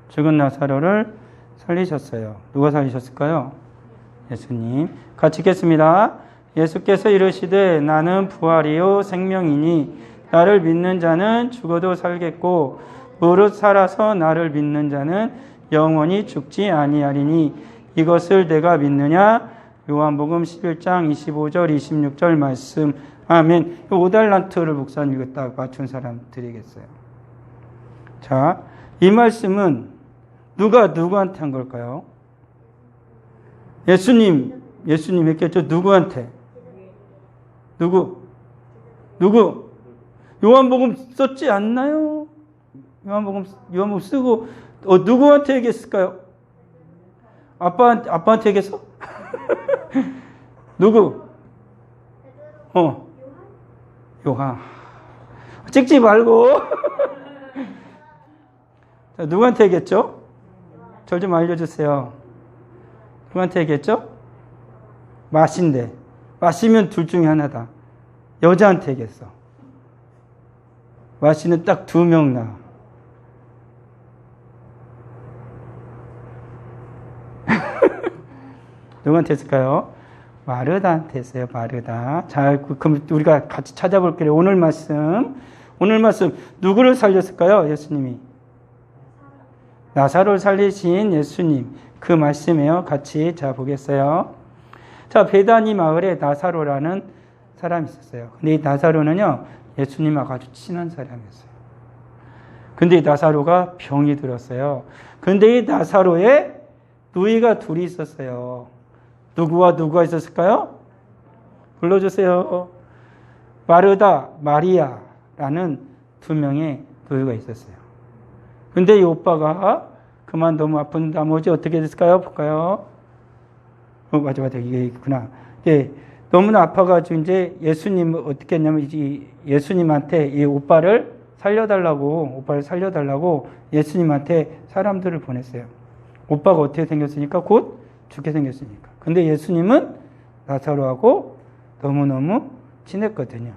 죽은 나사로를 살리셨어요. 누가 살리셨을까요? 예수님. 같이 읽겠습니다. 예수께서 이르시되 나는 부활이요 생명이니 나를 믿는 자는 죽어도 살겠고 무릇 살아서 나를 믿는 자는 영원히 죽지 아니하리니 이것을 내가 믿느냐? 요한복음 11장 25절 26절 말씀. 아멘. 5달란트를 목사님 딱 맞춘 사람 드리겠어요. 자, 이 말씀은 누가 누구한테 한 걸까요? 예수님 했겠죠? 누구한테? 누구? 요한복음 썼지 않나요? 요한복음 쓰고, 누구한테 얘기했을까요? 아빠한테 얘기했어? 누구? 요한. 찍지 말고. 자, 누구한테 얘기했죠? 절 좀 알려주세요. 누구한테 얘기했죠? 마신대. 마시면 둘 중에 하나다. 여자한테 얘기했어. 마시는 딱 2명 나. 누구한테 했을까요? 마르다한테 했어요. 마르다. 자, 그럼 우리가 같이 찾아볼게요. 오늘 말씀 누구를 살렸을까요? 예수님이. 나사로를 살리신 예수님. 그 말씀이에요. 같이 자 보겠어요. 자, 베다니 마을에 나사로라는 사람이 있었어요. 근데 이 나사로는요, 예수님하고 아주 친한 사람이었어요. 근데 이 나사로가 병이 들었어요. 근데 이 나사로에 누이가 둘이 있었어요. 누구와 누구가 있었을까요? 불러주세요. 마르다, 마리아라는 2명의 누이가 있었어요. 근데 이 오빠가 그만 너무 아픈 나머지 어떻게 됐을까요? 볼까요? 맞아. 이게 있구나. 예, 너무나 아파가지고 이제 예수님을 어떻게 했냐면 예수님한테 이 오빠를 살려달라고 예수님한테 사람들을 보냈어요. 오빠가 어떻게 생겼으니까 곧 죽게 생겼으니까. 근데 예수님은 나사로하고 너무너무 친했거든요.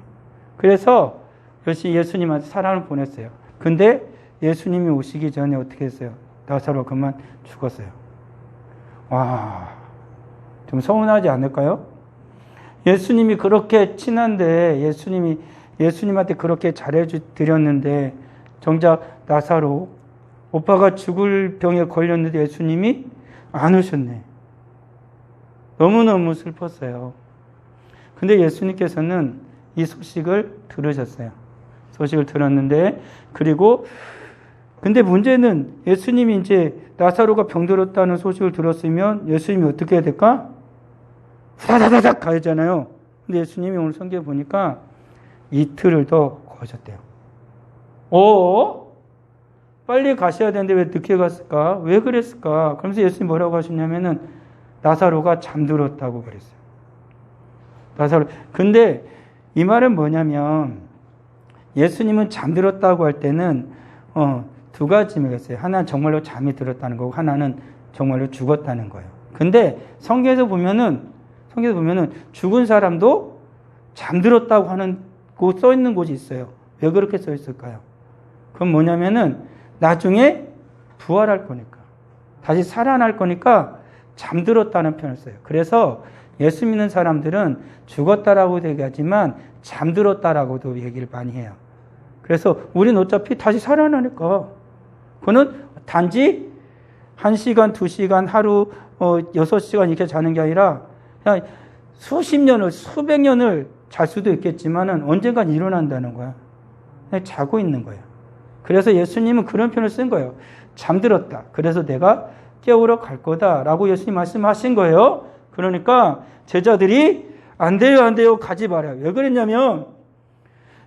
그래서 예수님한테 사람을 보냈어요. 근데 예수님이 오시기 전에 어떻게 했어요? 나사로 그만 죽었어요. 와, 좀 서운하지 않을까요? 예수님이 그렇게 친한데 예수님한테 그렇게 잘해드렸는데 정작 나사로 오빠가 죽을 병에 걸렸는데 예수님이 안 오셨네. 너무너무 슬펐어요. 근데 예수님께서는 이 소식을 들으셨어요. 소식을 들었는데 근데 문제는 예수님이 이제 나사로가 병들었다는 소식을 들었으면 예수님이 어떻게 해야 될까? 후다다닥 가야잖아요. 근데 예수님이 오늘 성경에 보니까 이틀을 더 거하셨대요. 빨리 가셔야 되는데 왜 늦게 갔을까? 왜 그랬을까? 그러면서 예수님이 뭐라고 하셨냐면은 나사로가 잠들었다고 그랬어요. 근데 이 말은 뭐냐면 예수님은 잠들었다고 할 때는 2가지 의미가 있어요. 하나는 정말로 잠이 들었다는 거고 하나는 정말로 죽었다는 거예요. 근데 성경에서 보면은 죽은 사람도 잠들었다고 하는 곳 써 있는 곳이 있어요. 왜 그렇게 써 있을까요? 그건 뭐냐면은 나중에 부활할 거니까 다시 살아날 거니까 잠들었다는 표현을 써요. 그래서 예수 믿는 사람들은 죽었다라고도 얘기하지만 잠들었다라고도 얘기를 많이 해요. 그래서 우리는 어차피 다시 살아나니까 그거는 단지 1시간, 2시간, 하루 6시간 이렇게 자는 게 아니라 그냥 수십 년을, 수백 년을 잘 수도 있겠지만은 언젠간 일어난다는 거야. 그냥 자고 있는 거예요. 그래서 예수님은 그런 표현을 쓴 거예요. 잠들었다. 그래서 내가 깨우러 갈 거다라고 예수님 말씀하신 거예요. 그러니까 제자들이 안 돼요. 가지 말아요. 왜 그랬냐면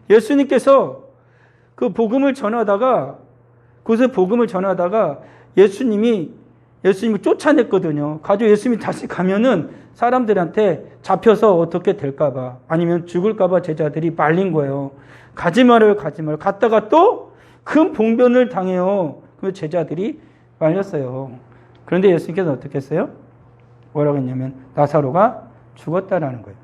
예수님께서 그곳에 복음을 전하다가 예수님이 쫓아냈거든요. 가지고 예수님이 다시 가면은 사람들한테 잡혀서 어떻게 될까봐 아니면 죽을까봐 제자들이 말린 거예요. 가지 말아요. 갔다가 또 큰 봉변을 당해요. 그래서 제자들이 말렸어요. 그런데 예수님께서 어떻게 했어요? 뭐라고 했냐면 나사로가 죽었다라는 거예요.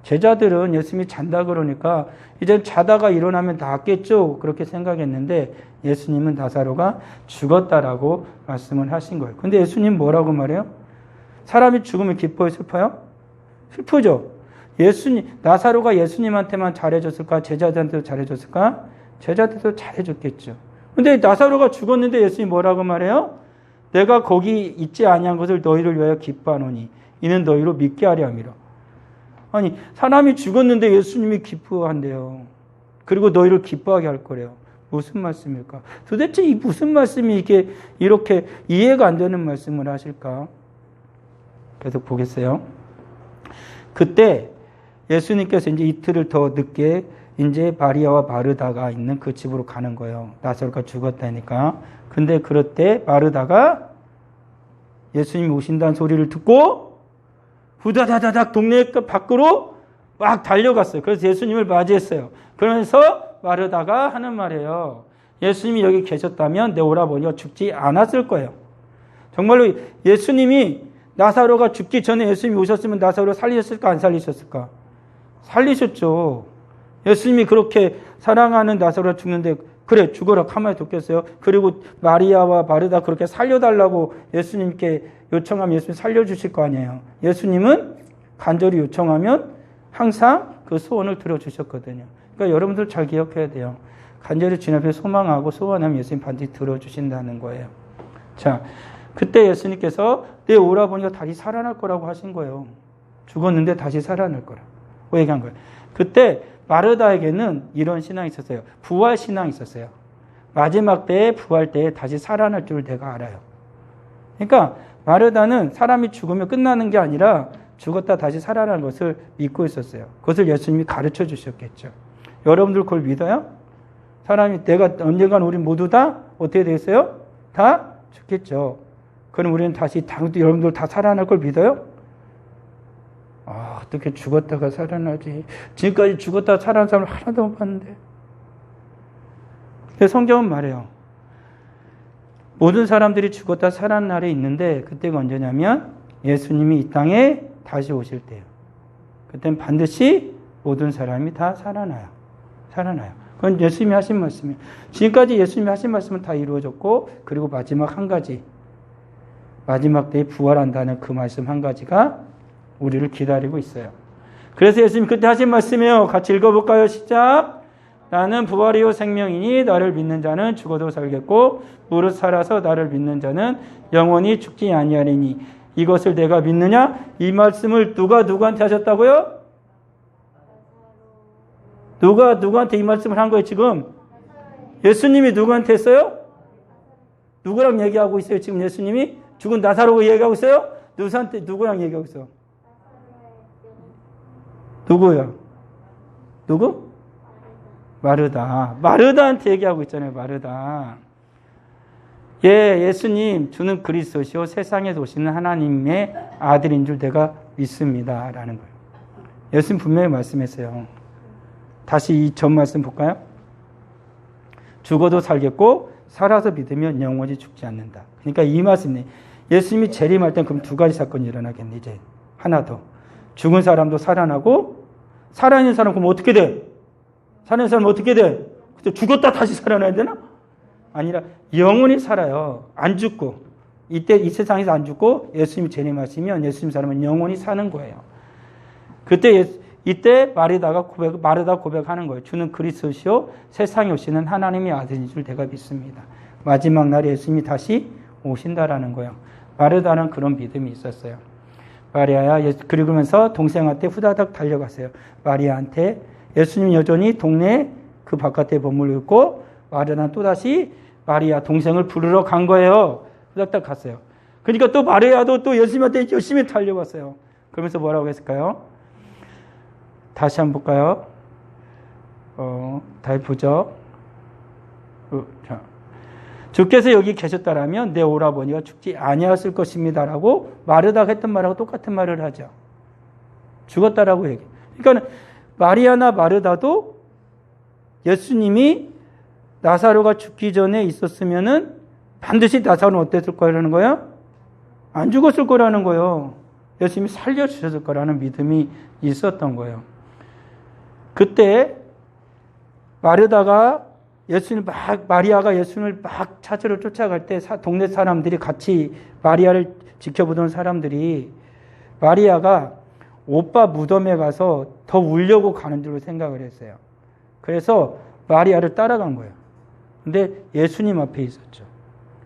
제자들은 예수님이 잔다 그러니까 이제 자다가 일어나면 낫겠죠 그렇게 생각했는데 예수님은 나사로가 죽었다라고 말씀을 하신 거예요. 근데 예수님 뭐라고 말해요? 사람이 죽으면 기뻐요, 슬퍼요? 슬프죠. 나사로가 예수님한테만 잘해줬을까? 제자들한테도 잘해줬을까? 제자들도 잘해줬겠죠. 근데 나사로가 죽었는데 예수님 뭐라고 말해요? 내가 거기 있지 아니한 것을 너희를 위하여 기뻐하노니 이는 너희로 믿게 하려 함이라. 아니, 사람이 죽었는데 예수님이 기뻐한대요. 그리고 너희를 기뻐하게 할 거래요. 무슨 말씀일까? 도대체 이 무슨 말씀이 이게 이렇게 이해가 안 되는 말씀을 하실까? 계속 보겠어요. 그때 예수님께서 이제 이틀을 더 늦게 이제 마리아와 마르다가 있는 그 집으로 가는 거예요. 나사로가 죽었다니까. 근데 그럴 때 마르다가 예수님이 오신다는 소리를 듣고 후다다다닥 동네 밖으로 막 달려갔어요. 그래서 예수님을 맞이했어요. 그러면서 마르다가 하는 말이에요. 예수님이 여기 계셨다면 내 오라버니가 죽지 않았을 거예요. 정말로 예수님이 나사로가 죽기 전에 예수님이 오셨으면 나사로를 살리셨을까 안 살리셨을까? 살리셨죠. 예수님이 그렇게 사랑하는 나사로가 죽는데 그래 죽어라 가만히 뒀겠어요. 그리고 마리아와 마르다 그렇게 살려달라고 예수님께 요청하면 예수님 살려주실 거 아니에요. 예수님은 간절히 요청하면 항상 그 소원을 들어주셨거든요. 그러니까 여러분들 잘 기억해야 돼요. 간절히 주님 앞에 소망하고 소원하면 예수님 반드시 들어주신다는 거예요. 자, 그때 예수님께서 내 오라버니가 다시 살아날 거라고 하신 거예요. 죽었는데 다시 살아날 거라고 얘기한 거예요. 그때 마르다에게는 이런 신앙이 있었어요. 부활 신앙이 있었어요. 마지막 때에 부활 때에 다시 살아날 줄 내가 알아요. 그러니까 마르다는 사람이 죽으면 끝나는 게 아니라 죽었다 다시 살아나는 것을 믿고 있었어요. 그것을 예수님이 가르쳐 주셨겠죠. 여러분들 그걸 믿어요? 사람이 내가 언젠간 우리 모두 다 어떻게 되겠어요? 다 죽겠죠. 그럼 우리는 다시 여러분들 다 살아날 걸 믿어요? 어떻게 죽었다가 살아나지? 지금까지 죽었다가 살아난 사람을 하나도 못 봤는데. 성경은 말해요. 모든 사람들이 죽었다 살아난 날이 있는데 그때가 언제냐면 예수님이 이 땅에 다시 오실 때예요. 그때는 반드시 모든 사람이 다 살아나요. 그건 예수님이 하신 말씀이에요. 지금까지 예수님이 하신 말씀은 다 이루어졌고 그리고 마지막 한 가지 마지막 때에 부활한다는 그 말씀 한 가지가 우리를 기다리고 있어요. 그래서 예수님 그때 하신 말씀이에요. 같이 읽어볼까요? 시작. 나는 부활이요 생명이니 나를 믿는 자는 죽어도 살겠고 무릇 살아서 나를 믿는 자는 영원히 죽지 아니하리니 이것을 내가 믿느냐? 이 말씀을 누가 누구한테 하셨다고요? 누가 누구한테 이 말씀을 한 거예요 지금? 예수님이 누구한테 했어요? 누구랑 얘기하고 있어요 지금 예수님이? 죽은 나사로가 얘기하고 있어요? 누구랑 얘기하고 있어요? 누구요? 누구? 마르다한테 얘기하고 있잖아요. 마르다. 예수님 주는 그리스도시요 세상에 오시는 하나님의 아들인 줄 내가 믿습니다. 라는 거예요. 예수님 분명히 말씀했어요. 다시 이 전 말씀 볼까요? 죽어도 살겠고 살아서 믿으면 영원히 죽지 않는다. 그러니까 이 말씀이 예수님이 재림할 땐 그럼 두 가지 사건이 일어나겠네. 이제 하나 더. 죽은 사람도 살아나고 살아있는 사람 그럼 어떻게 돼? 살아있는 사람 어떻게 돼? 그때 죽었다 다시 살아나야 되나? 아니라 영원히 살아요. 안 죽고 이때 이 세상에서 안 죽고 예수님이 재림하시면 예수님 사람은 영원히 사는 거예요. 이때 마르다가 고백하는 거예요. 주는 그리스도시요 세상에 오시는 하나님의 아들인 줄 내가 믿습니다. 마지막 날에 예수님이 다시 오신다라는 거예요. 마르다는 그런 믿음이 있었어요. 마리아야 그러면서 동생한테 후다닥 달려갔어요. 마리아한테 예수님 여전히 동네 그 바깥에 머물고 있고 마리아는 또다시 마리아 동생을 부르러 간 거예요. 후다닥 갔어요. 그러니까 또 마리아도 또 예수님한테 열심히 달려갔어요. 그러면서 뭐라고 했을까요? 다시 한번 볼까요? 다시 보죠. 자. 주께서 여기 계셨다라면 내 오라버니가 죽지 아니하였을 것입니다라고 마르다가 했던 말하고 똑같은 말을 하죠. 죽었다라고 얘기해. 그러니까 마리아나 마르다도 예수님이 나사로가 죽기 전에 있었으면은 반드시 나사로는 어땠을 거라는 거예요? 안 죽었을 거라는 거예요. 예수님이 살려주셨을 거라는 믿음이 있었던 거예요. 그때 마르다가 예수님 마리아가 예수님을 막 찾으러 쫓아갈 때 동네 사람들이 같이 마리아를 지켜보던 사람들이 마리아가 오빠 무덤에 가서 더 울려고 가는 줄로 생각을 했어요. 그래서 마리아를 따라간 거예요. 근데 예수님 앞에 있었죠.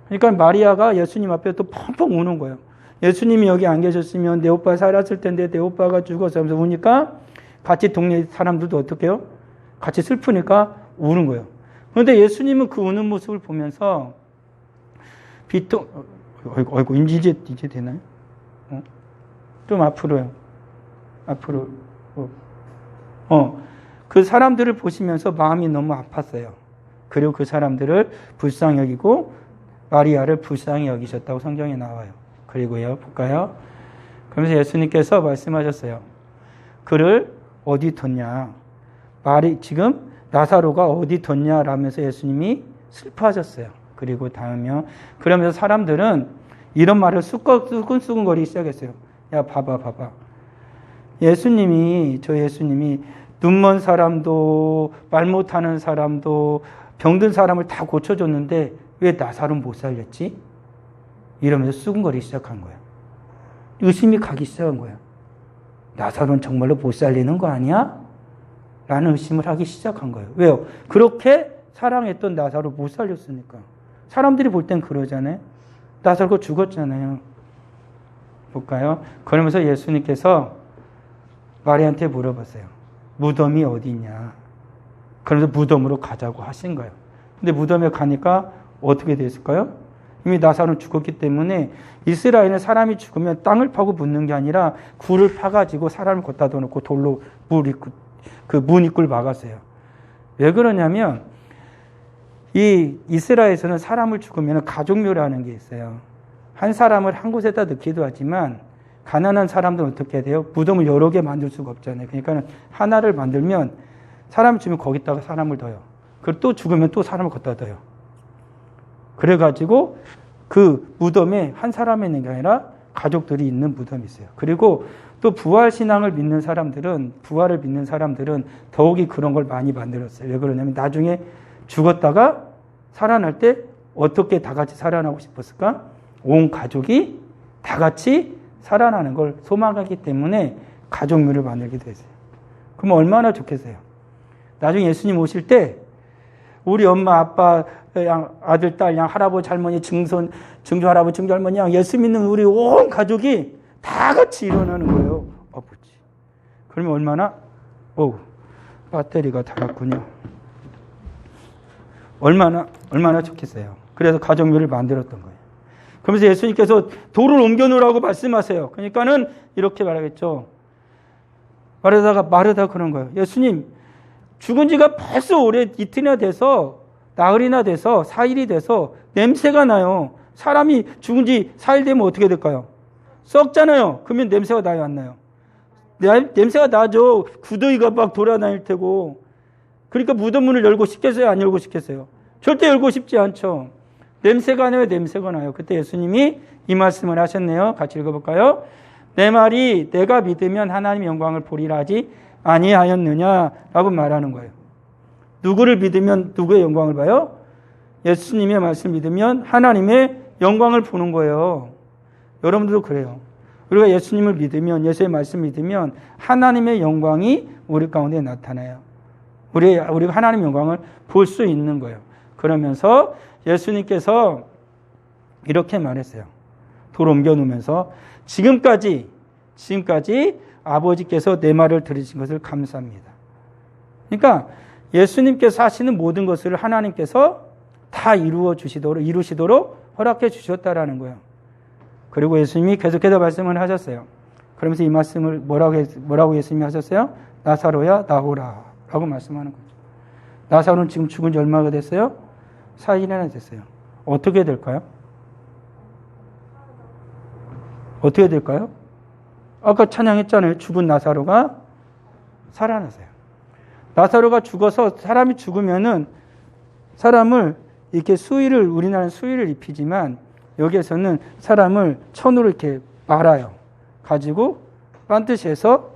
그러니까 마리아가 예수님 앞에 또 펑펑 우는 거예요. 예수님이 여기 안 계셨으면 내 오빠 살았을 텐데 내 오빠가 죽어서 하면서 우니까 같이 동네 사람들도 어떻게 해요? 같이 슬프니까 우는 거예요. 그런데 예수님은 그 우는 모습을 보면서 어이구, 이제 되나요? 좀 앞으로요. 앞으로. 그 사람들을 보시면서 마음이 너무 아팠어요. 그리고 그 사람들을 불쌍히 여기고 마리아를 불쌍히 여기셨다고 성경에 나와요. 그리고요, 볼까요? 그러면서 예수님께서 말씀하셨어요. 그를 어디 뒀냐? 지금 나사로가 어디 뒀냐? 라면서 예수님이 슬퍼하셨어요. 그리고 다음이요. 그러면서 사람들은 이런 말을 수근수근거리기 시작했어요. 야, 봐봐. 예수님이 눈먼 사람도 말 못하는 사람도 병든 사람을 다 고쳐줬는데 왜 나사로는 못 살렸지? 이러면서 수근거리기 시작한 거예요. 의심이 가기 시작한 거예요. 나사로는 정말로 못 살리는 거 아니야? 라는 의심을 하기 시작한 거예요. 왜요? 그렇게 사랑했던 나사로 못 살렸으니까. 사람들이 볼 땐 그러잖아요. 나사로가 죽었잖아요. 볼까요? 그러면서 예수님께서 마리아한테 물어봤어요. 무덤이 어디 있냐? 그러면서 무덤으로 가자고 하신 거예요. 근데 무덤에 가니까 어떻게 됐을까요? 이미 나사로는 죽었기 때문에 이스라엘은 사람이 죽으면 땅을 파고 묻는 게 아니라 굴을 파가지고 사람을 걷다 놓고 돌로 문 입구를 막았어요. 왜 그러냐면 이 이스라엘에서는 사람을 죽으면 가족묘라는 게 있어요. 한 사람을 한 곳에다 넣기도 하지만 가난한 사람들은 어떻게 돼요? 무덤을 여러 개 만들 수가 없잖아요. 그러니까 하나를 만들면 사람을 죽으면 거기다가 사람을 둬요. 그리고 또 죽으면 또 사람을 걷다 둬요. 그래가지고 그 무덤에 한 사람이 있는 게 아니라 가족들이 있는 무덤이 있어요. 그리고 또 부활을 믿는 사람들은 더욱이 그런 걸 많이 만들었어요. 왜 그러냐면 나중에 죽었다가 살아날 때 어떻게 다 같이 살아나고 싶었을까? 온 가족이 다 같이 살아나는 걸 소망하기 때문에 가족묘를 만들기도 했어요. 그럼 얼마나 좋겠어요. 나중에 예수님 오실 때 우리 엄마, 아빠, 아들, 딸, 할아버지, 할머니, 증손, 증조할아버지, 증조할머니, 예수 믿는 우리 온 가족이 다 같이 일어나는 거예요. 아버지. 그러면 얼마나? 배터리가 닳았군요. 얼마나 좋겠어요. 그래서 가족묘를 만들었던 거예요. 그러면서 예수님께서 돌을 옮겨놓으라고 말씀하세요. 그러니까는 이렇게 말하겠죠. 말하다가 그런 거예요. 예수님, 죽은 지가 벌써 이틀이나 돼서, 나흘이나 돼서, 4일이 돼서 냄새가 나요. 사람이 죽은 지 4일 되면 어떻게 될까요? 썩잖아요. 그러면 냄새가 나요, 안 나요? 냄새가 나죠. 구더기가 막 돌아다닐 테고. 그러니까 무덤문을 열고 싶겠어요? 안 열고 싶겠어요? 절대 열고 싶지 않죠. 냄새가 나요, 냄새가 나요. 그때 예수님이 이 말씀을 하셨네요. 같이 읽어볼까요? 내 말이 내가 믿으면 하나님의 영광을 보리라 하지 아니하였느냐라고 말하는 거예요. 누구를 믿으면 누구의 영광을 봐요? 예수님의 말씀을 믿으면 하나님의 영광을 보는 거예요. 여러분들도 그래요. 우리가 예수님을 믿으면, 예수의 말씀을 믿으면 하나님의 영광이 우리 가운데 나타나요. 우리가 하나님의 영광을 볼 수 있는 거예요. 그러면서 예수님께서 이렇게 말했어요. 돌 옮겨놓으면서 지금까지 아버지께서 내 말을 들으신 것을 감사합니다. 그러니까 예수님께서 하시는 모든 것을 하나님께서 다 이루시도록 허락해 주셨다라는 거예요. 그리고 예수님이 계속해서 말씀을 하셨어요. 그러면서 이 말씀을 뭐라고 예수님이 하셨어요? 나사로야 나오라 라고 말씀하는 거죠. 나사로는 지금 죽은 지 얼마가 됐어요? 4일이나 됐어요. 어떻게 될까요? 어떻게 될까요? 아까 찬양했잖아요. 죽은 나사로가 살아났어요. 나사로가 죽어서 사람이 죽으면은 사람을 이렇게 우리나라는 수의를 입히지만 여기에서는 사람을 천으로 이렇게 말아요. 가지고 반드시 해서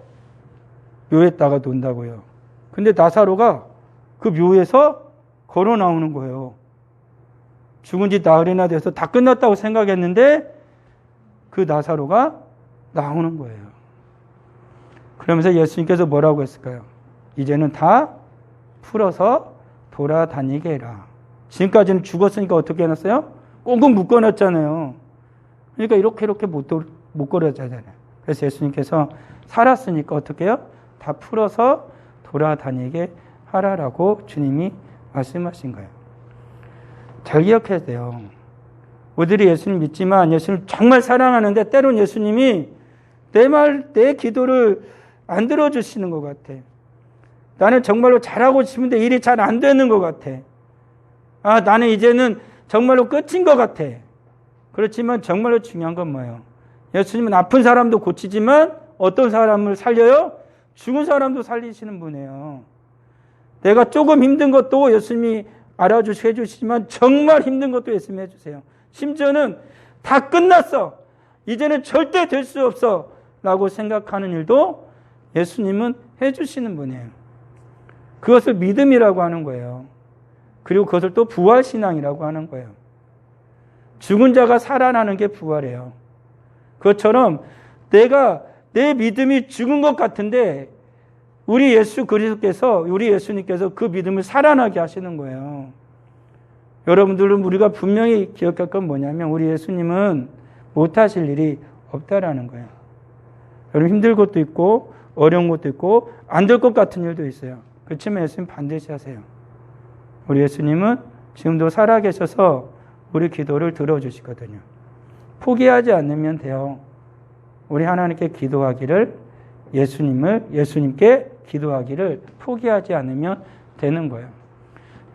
묘에다가 놓는다고요. 근데 나사로가 그 묘에서 걸어 나오는 거예요. 죽은 지 나흘이나 돼서 다 끝났다고 생각했는데 그 나사로가 나오는 거예요. 그러면서 예수님께서 뭐라고 했을까요? 이제는 다 풀어서 돌아다니게 해라. 지금까지는 죽었으니까 어떻게 해놨어요? 꽁꽁 묶어놨잖아요. 그러니까 이렇게 못 걸어지잖아요. 그래서 예수님께서 살았으니까 어떻게 해요? 다 풀어서 돌아다니게 하라라고 주님이 말씀하신 거예요. 잘 기억해야 돼요. 우리들이 예수님 믿지만 예수님 정말 사랑하는데 때론 예수님이 내 기도를 안 들어주시는 것 같아. 나는 정말로 잘하고 싶은데 일이 잘 안 되는 것 같아. 나는 이제는 정말로 끝인 것 같아. 그렇지만 정말로 중요한 건 뭐예요? 예수님은 아픈 사람도 고치지만 어떤 사람을 살려요? 죽은 사람도 살리시는 분이에요. 내가 조금 힘든 것도 예수님이 알아주시고 해주시지만 정말 힘든 것도 예수님이 해주세요. 심지어는 다 끝났어. 이제는 절대 될 수 없어. 라고 생각하는 일도 예수님은 해주시는 분이에요. 그것을 믿음이라고 하는 거예요. 그리고 그것을 또 부활신앙이라고 하는 거예요. 죽은 자가 살아나는 게 부활이에요. 그것처럼 내 믿음이 죽은 것 같은데 우리 예수님께서 그 믿음을 살아나게 하시는 거예요. 여러분들은 우리가 분명히 기억할 건 뭐냐면 우리 예수님은 못하실 일이 없다라는 거예요. 여러분 힘들 것도 있고 어려운 것도 있고 안 될 것 같은 일도 있어요. 그렇지만 예수님 반드시 하세요. 우리 예수님은 지금도 살아계셔서 우리 기도를 들어주시거든요. 포기하지 않으면 돼요. 우리 하나님께 기도하기를 예수님께 기도하기를 포기하지 않으면 되는 거예요.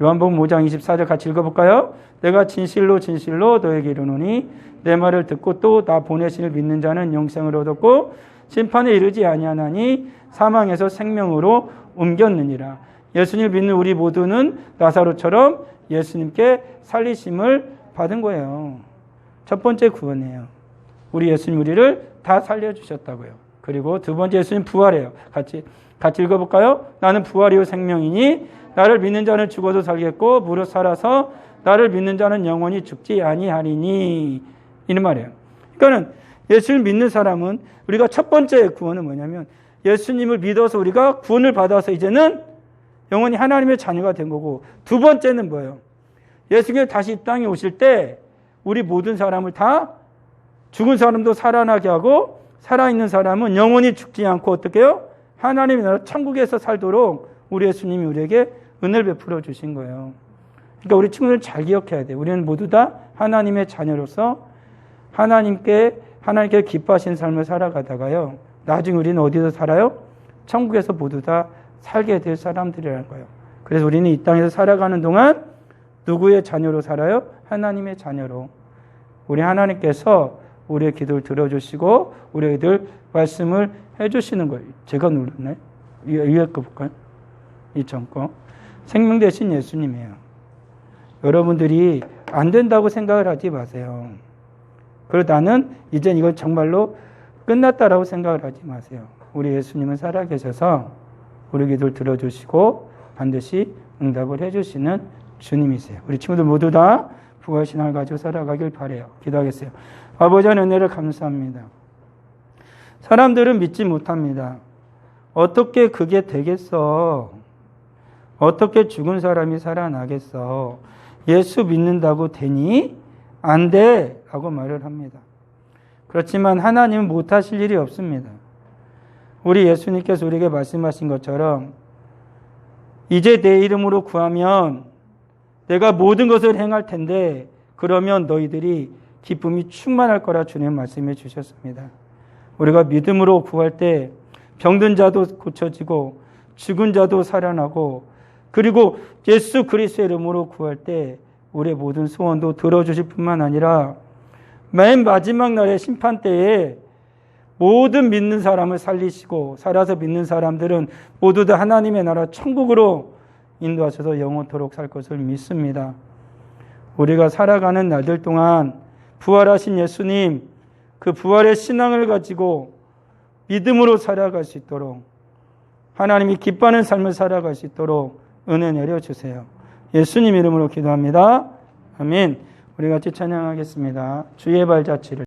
요한복음 5장 24절 같이 읽어볼까요? 내가 진실로 너에게 이르노니 내 말을 듣고 또 나 보내시를 믿는 자는 영생을 얻었고 심판에 이르지 아니하나니 사망에서 생명으로 옮겼느니라. 예수님을 믿는 우리 모두는 나사로처럼 예수님께 살리심을 받은 거예요. 첫 번째 구원이에요. 우리 예수님 우리를 다 살려주셨다고요. 그리고 두 번째 예수님 부활해요. 같이 읽어볼까요? 나는 부활이요 생명이니 나를 믿는 자는 죽어도 살겠고 무릇 살아서 나를 믿는 자는 영원히 죽지 아니하리니 이런 말이에요. 그러니까는 예수를 믿는 사람은 우리가 첫 번째 구원은 뭐냐면 예수님을 믿어서 우리가 구원을 받아서 이제는 영원히 하나님의 자녀가 된 거고 두 번째는 뭐예요? 예수님이 다시 이 땅에 오실 때 우리 모든 사람을 다 죽은 사람도 살아나게 하고 살아있는 사람은 영원히 죽지 않고 어떻게 해요? 하나님의 나라 천국에서 살도록 우리 예수님이 우리에게 은혜를 베풀어 주신 거예요. 그러니까 우리 친구들 잘 기억해야 돼요. 우리는 모두 다 하나님의 자녀로서 하나님께 기뻐하시는 삶을 살아가다가요. 나중에 우리는 어디서 살아요? 천국에서 모두 다 살게 될 사람들이라는 거예요. 그래서 우리는 이 땅에서 살아가는 동안 누구의 자녀로 살아요? 하나님의 자녀로. 우리 하나님께서 우리의 기도를 들어주시고 우리에게 말씀을 해주시는 거예요. 제가 눌렀나요? 위에 거 볼까요? 이 전 거. 생명 대신 예수님이에요. 여러분들이 안 된다고 생각을 하지 마세요. 그리고 나는 이젠 이건 정말로 끝났다라고 생각을 하지 마세요. 우리 예수님은 살아계셔서 우리 기도를 들어주시고 반드시 응답을 해주시는 주님이세요. 우리 친구들 모두 다 부활신앙을 가지고 살아가길 바라요. 기도하겠어요. 아버지 하나님 은혜를 감사합니다. 사람들은 믿지 못합니다. 어떻게 그게 되겠어? 어떻게 죽은 사람이 살아나겠어? 예수 믿는다고 되니? 안 돼! 라고 말을 합니다. 그렇지만 하나님은 못하실 일이 없습니다. 우리 예수님께서 우리에게 말씀하신 것처럼 이제 내 이름으로 구하면 내가 모든 것을 행할 텐데 그러면 너희들이 기쁨이 충만할 거라 주님 말씀해 주셨습니다. 우리가 믿음으로 구할 때 병든 자도 고쳐지고 죽은 자도 살아나고 그리고 예수 그리스도의 이름으로 구할 때 우리의 모든 소원도 들어주실 뿐만 아니라 맨 마지막 날의 심판 때에 모든 믿는 사람을 살리시고 살아서 믿는 사람들은 모두 다 하나님의 나라 천국으로 인도하셔서 영원토록 살 것을 믿습니다. 우리가 살아가는 날들 동안 부활하신 예수님 그 부활의 신앙을 가지고 믿음으로 살아갈 수 있도록 하나님이 기뻐하는 삶을 살아갈 수 있도록 은혜 내려주세요. 예수님 이름으로 기도합니다. 아멘. 우리 같이 찬양하겠습니다. 주의 발자취를